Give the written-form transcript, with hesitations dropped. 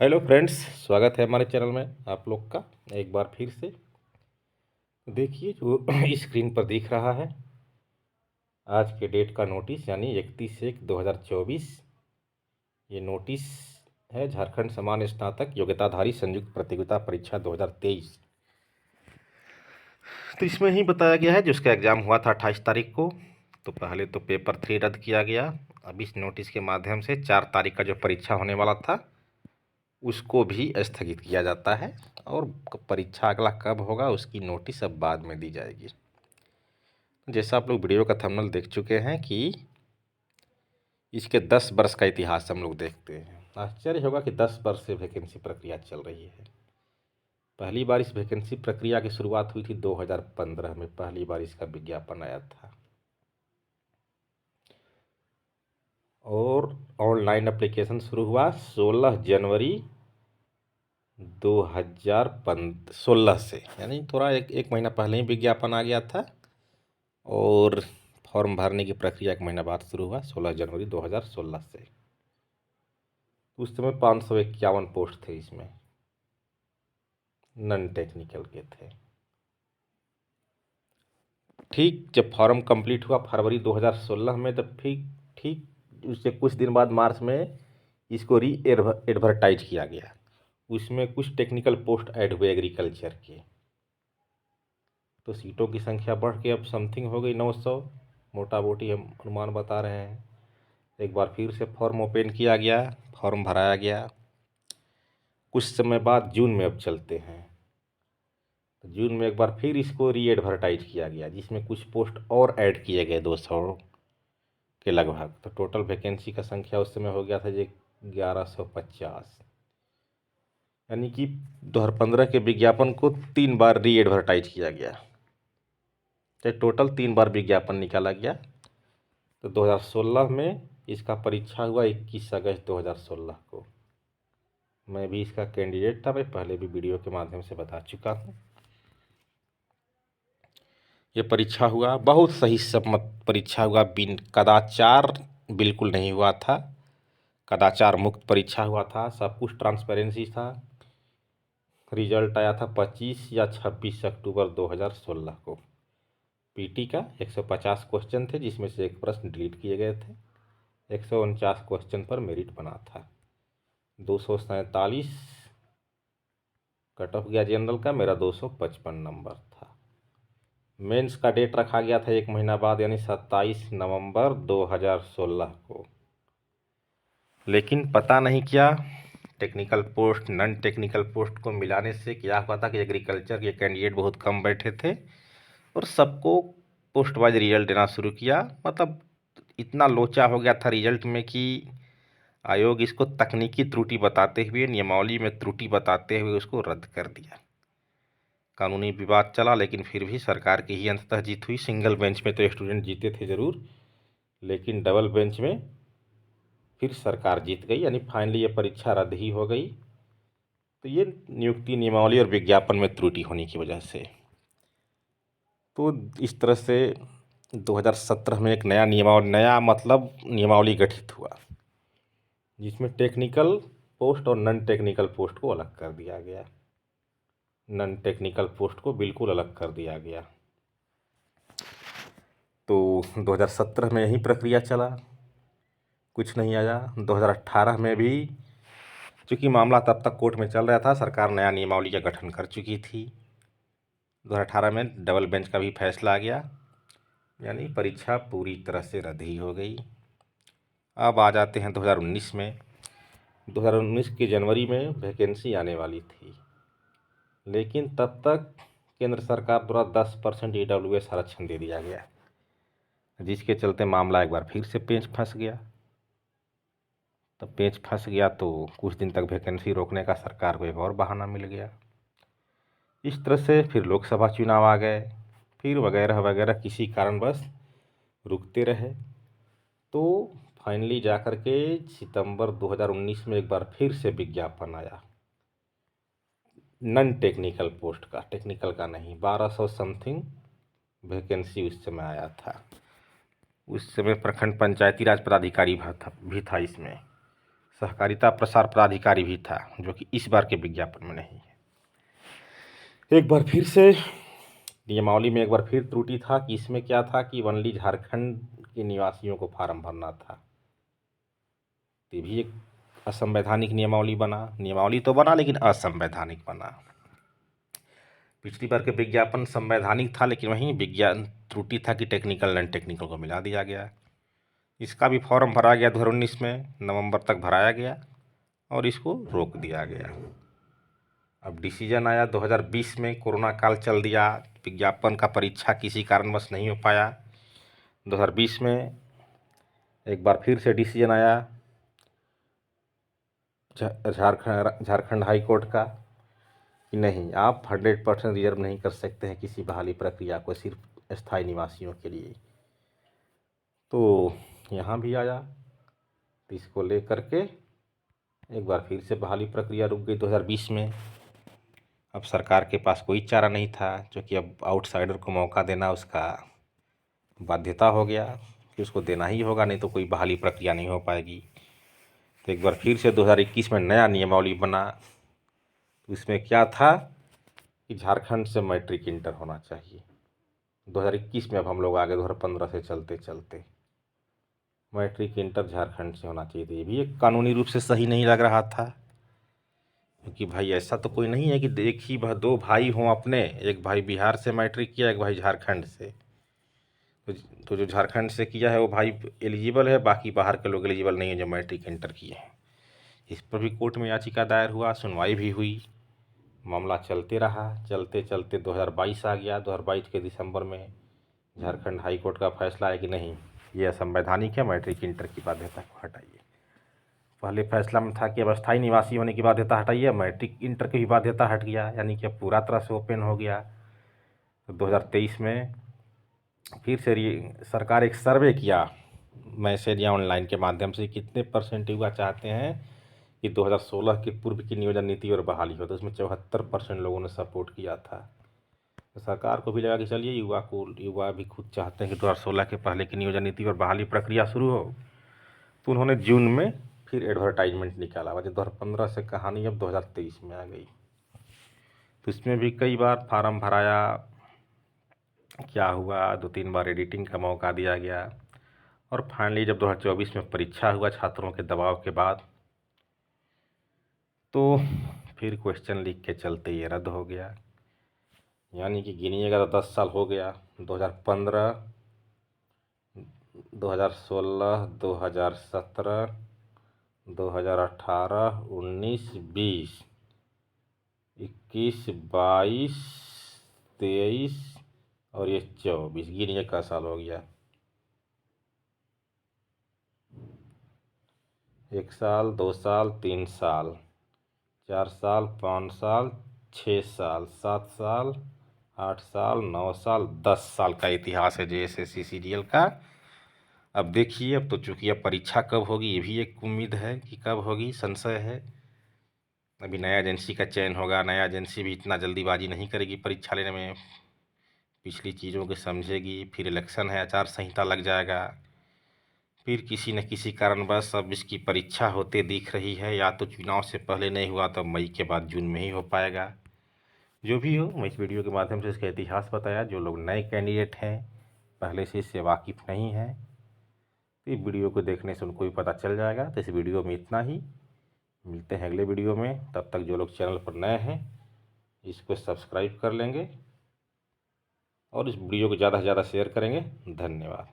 Hello friends, स्वागत है हमारे चैनल में आप लोग का एक बार फिर से। देखिए जो स्क्रीन पर दिख रहा है आज के डेट का नोटिस यानी 31/1/2024। ये नोटिस है झारखंड सामान्य स्नातक योग्यताधारी संयुक्त प्रतियोगिता परीक्षा 2023। तो इसमें ही बताया गया है जो उसका एग्ज़ाम हुआ था 28 तारीख को। तो पहले तो पेपर 3 रद्द किया गया। अब इस नोटिस के माध्यम से 4 तारीख का जो परीक्षा होने वाला था उसको भी स्थगित किया जाता है और परीक्षा अगला कब होगा उसकी नोटिस अब बाद में दी जाएगी। जैसा आप लोग वीडियो का थंबनेल देख चुके हैं कि इसके 10 वर्ष का इतिहास हम लोग देखते हैं। आश्चर्य होगा कि 10 वर्ष से वैकेंसी प्रक्रिया चल रही है। पहली बार इस वैकेंसी प्रक्रिया की शुरुआत हुई थी 2015 में, पहली बार इसका विज्ञापन आया था और ऑनलाइन एप्लीकेशन शुरू हुआ 16 जनवरी 2016 से, यानी थोड़ा एक महीना पहले ही विज्ञापन आ गया था और फॉर्म भरने की प्रक्रिया 1 महीना बाद शुरू हुआ 16 जनवरी 2016 से। उस समय 551 पोस्ट थे, इसमें नॉन टेक्निकल के थे। ठीक जब फॉर्म कंप्लीट हुआ फरवरी 2016 में, तब ठीक उससे कुछ दिन बाद मार्च में इसको एडवर्टाइज किया गया। उसमें कुछ टेक्निकल पोस्ट ऐड हुए एग्रीकल्चर के, तो सीटों की संख्या बढ़ के अब समथिंग हो गई 900, मोटा मोटी हम अनुमान बता रहे हैं। एक बार फिर से फॉर्म ओपन किया गया, फॉर्म भराया गया। कुछ समय बाद जून में अब चलते हैं, तो जून में एक बार फिर इसको एडवर्टाइज किया गया जिसमें कुछ पोस्ट और ऐड किए गए 200 के लगभग। तो टोटल वैकेंसी का संख्या उस समय हो गया था जी 1150, यानी कि 2015 के विज्ञापन को 3 बार एडवर्टाइज किया गया, तो टोटल 3 बार विज्ञापन निकाला गया। तो 2016 में इसका परीक्षा हुआ 21 अगस्त 2016 को। मैं भी इसका कैंडिडेट था, मैं पहले भी वीडियो के माध्यम से बता चुका हूँ। ये परीक्षा हुआ बहुत सही सम्मत परीक्षा हुआ, बिन कदाचार बिल्कुल नहीं हुआ था, कदाचार मुक्त परीक्षा हुआ था, सब कुछ ट्रांसपेरेंसी था। रिजल्ट आया था 25 या 26 अक्टूबर 2016 को। पीटी का 150 क्वेश्चन थे जिसमें से एक प्रश्न डिलीट किए गए थे। 149 क्वेश्चन पर मेरिट बना था। 247 कट ऑफ गया जनरल का, मेरा 255 नंबर था। मेंस का डेट रखा गया था 1 महीना बाद यानी 27 नवंबर 2016 को। लेकिन पता नहीं क्या technical post non technical post को मिलाने से क्या हुआ था कि एग्रीकल्चर के कैंडिडेट बहुत कम बैठे थे और सबको पोस्ट वाइज रिजल्ट देना शुरू किया। मतलब इतना लोचा हो गया था रिजल्ट में कि आयोग इसको तकनीकी त्रुटि बताते हुए, नियमावली में त्रुटि बताते हुए उसको रद्द कर दिया। कानूनी विवाद चला लेकिन फिर भी सरकार की ही अंततः जीत हुई। सिंगल बेंच में तो स्टूडेंट जीते थे ज़रूर, लेकिन डबल बेंच में फिर सरकार जीत गई, यानी फाइनली ये परीक्षा रद्द ही हो गई। तो ये नियुक्ति नियमावली और विज्ञापन में त्रुटि होने की वजह से। तो इस तरह से 2017 में एक नया मतलब नियमावली गठित हुआ जिसमें टेक्निकल पोस्ट और नॉन टेक्निकल पोस्ट को अलग कर दिया गया। नॉन टेक्निकल पोस्ट को बिल्कुल अलग कर दिया गया। तो 2017 में यही प्रक्रिया चला, कुछ नहीं आया। 2018 में भी चूँकि मामला तब तक कोर्ट में चल रहा था, सरकार नया नियमावली का गठन कर चुकी थी। 2018 में डबल बेंच का भी फैसला आ गया, यानी परीक्षा पूरी तरह से रद्द ही हो गई। अब आ जाते हैं 2019 में। 2019 के जनवरी में वैकेंसी आने वाली थी, लेकिन तब तक केंद्र सरकार द्वारा 10% EWS आरक्षण दे दिया गया, जिसके चलते मामला एक बार फिर से पेंच फंस गया। तब पेंच फंस गया तो कुछ दिन तक वैकेंसी रोकने का सरकार को एक और बहाना मिल गया। इस तरह से फिर लोकसभा चुनाव आ गए, फिर वगैरह वगैरह किसी कारणवश रुकते रहे। तो फाइनली जाकर के सितंबर 2019 में एक बार फिर से विज्ञापन आया नॉन टेक्निकल पोस्ट का, टेक्निकल का नहीं। 1200 समथिंग वैकेंसी उस समय आया था। उस समय प्रखंड पंचायती राज पदाधिकारी भी था इसमें। सहकारिता प्रसार पदाधिकारी भी था, जो कि इस बार के विज्ञापन में नहीं है। एक बार फिर से नियमावली में एक बार फिर त्रुटि था कि इसमें क्या था कि ओनली झारखंड के निवासियों को फार्म भरना था। ये भी एक असंवैधानिक नियमावली बना। नियमावली तो बना लेकिन असंवैधानिक बना। पिछली बार के विज्ञापन संवैधानिक था, लेकिन वहीं विज्ञान त्रुटि था कि टेक्निकल नॉन टेक्निकल को मिला दिया गया। इसका भी फॉर्म भरा गया 2019 में, नवंबर तक भराया गया और इसको रोक दिया गया। अब डिसीजन आया 2020 में, कोरोना काल चल दिया, विज्ञापन का परीक्षा किसी कारणवश नहीं हो पाया। 2020 में एक बार फिर से डिसीजन आया झारखंड हाई कोर्ट का कि नहीं, आप 100% रिजर्व नहीं कर सकते हैं किसी बहाली प्रक्रिया को सिर्फ स्थायी निवासियों के लिए। तो यहाँ भी आया, तो इसको लेकर के एक बार फिर से बहाली प्रक्रिया रुक गई 2020 में। अब सरकार के पास कोई चारा नहीं था, जो कि अब आउटसाइडर को मौका देना उसका बाध्यता हो गया कि उसको देना ही होगा, नहीं तो कोई बहाली प्रक्रिया नहीं हो पाएगी। तो एक बार फिर से 2021 में नया नियमावली बना। उसमें क्या था कि झारखंड से मैट्रिक इंटर होना चाहिए। 2021 में अब हम लोग आगे 2015 से चलते चलते मैट्रिक इंटर झारखंड से होना चाहिए। तो ये भी एक कानूनी रूप से सही नहीं लग रहा था, क्योंकि भाई ऐसा तो कोई नहीं है कि एक ही दो भाई हों अपने, एक भाई बिहार से मैट्रिक किया, एक भाई झारखंड से। तो जो झारखंड से किया है वो भाई एलिजिबल है, बाकी बाहर के लोग एलिजिबल नहीं है जो मैट्रिक इंटर किए हैं। इस पर भी कोर्ट में याचिका दायर हुआ, सुनवाई भी हुई, मामला चलते रहा। चलते चलते 2022 आ गया। 2022 के दिसंबर में झारखंड हाई कोर्ट का फैसला है कि नहीं, ये असंवैधानिक है, मैट्रिक इंटर की बाध्यता को हटाइए। पहले फैसला में था कि अब अस्थायी निवासी होने की बाध्यता हटाइए, मैट्रिक इंटर की भी बाध्यता हट गया, यानी कि अब पूरा तरह से ओपन हो गया। तो 2023 में फिर से सरकार एक सर्वे किया मैसेज या ऑनलाइन के माध्यम से, कितने % युवा चाहते हैं कि 2016 के पूर्व की नियोजन नीति और बहाली हो। तो उसमें 74% लोगों ने सपोर्ट किया था। तो सरकार को भी लगा कि चलिए युवा भी खुद चाहते हैं कि 2016 के पहले की नियोजन नीति और बहाली प्रक्रिया शुरू हो। तो उन्होंने जून में फिर एडवर्टाइजमेंट निकाला। वजह 2015 से कहानी अब 2023 में आ गई। तो इसमें भी कई बार फार्म भराया, क्या हुआ, 2-3 बार एडिटिंग का मौका दिया गया, और फाइनली जब 2024 में परीक्षा हुआ छात्रों के दबाव के बाद, तो फिर क्वेश्चन लीक के चलते ये रद्द हो गया। यानी कि गिनिएगा तो 10 साल हो गया। 2015, 2016, 2017, 2018, 19, 20, 21, 22, 23 और ये 24, गिनिए का साल हो गया। 1 साल, 2 साल, 3 साल, 4 साल, 5 साल, 6 साल, 7 साल, 8 साल, 9 साल, 10 साल का इतिहास है JSSC CGL का। अब देखिए, अब तो चूंकि अब परीक्षा कब होगी ये भी एक उम्मीद है कि कब होगी, संशय है। अभी नया एजेंसी का चयन होगा, नया एजेंसी भी इतना जल्दीबाजी नहीं करेगी परीक्षा लेने में, पिछली चीज़ों को समझेगी। फिर इलेक्शन है, आचार संहिता लग जाएगा, फिर किसी न किसी कारणवश अब इसकी परीक्षा होते दिख रही है। या तो चुनाव से पहले नहीं हुआ तो मई के बाद जून में ही हो पाएगा। जो भी हो, मैं इस वीडियो के माध्यम से इसका इतिहास बताया। जो लोग नए कैंडिडेट हैं, पहले से इससे वाकिफ़ नहीं हैं, तो इस वीडियो को देखने से उनको भी पता चल जाएगा। तो इस वीडियो में इतना ही, मिलते हैं अगले वीडियो में। तब तक जो लोग चैनल पर नए हैं इसको सब्सक्राइब कर लेंगे और इस वीडियो को ज़्यादा से ज़्यादा शेयर करेंगे। धन्यवाद।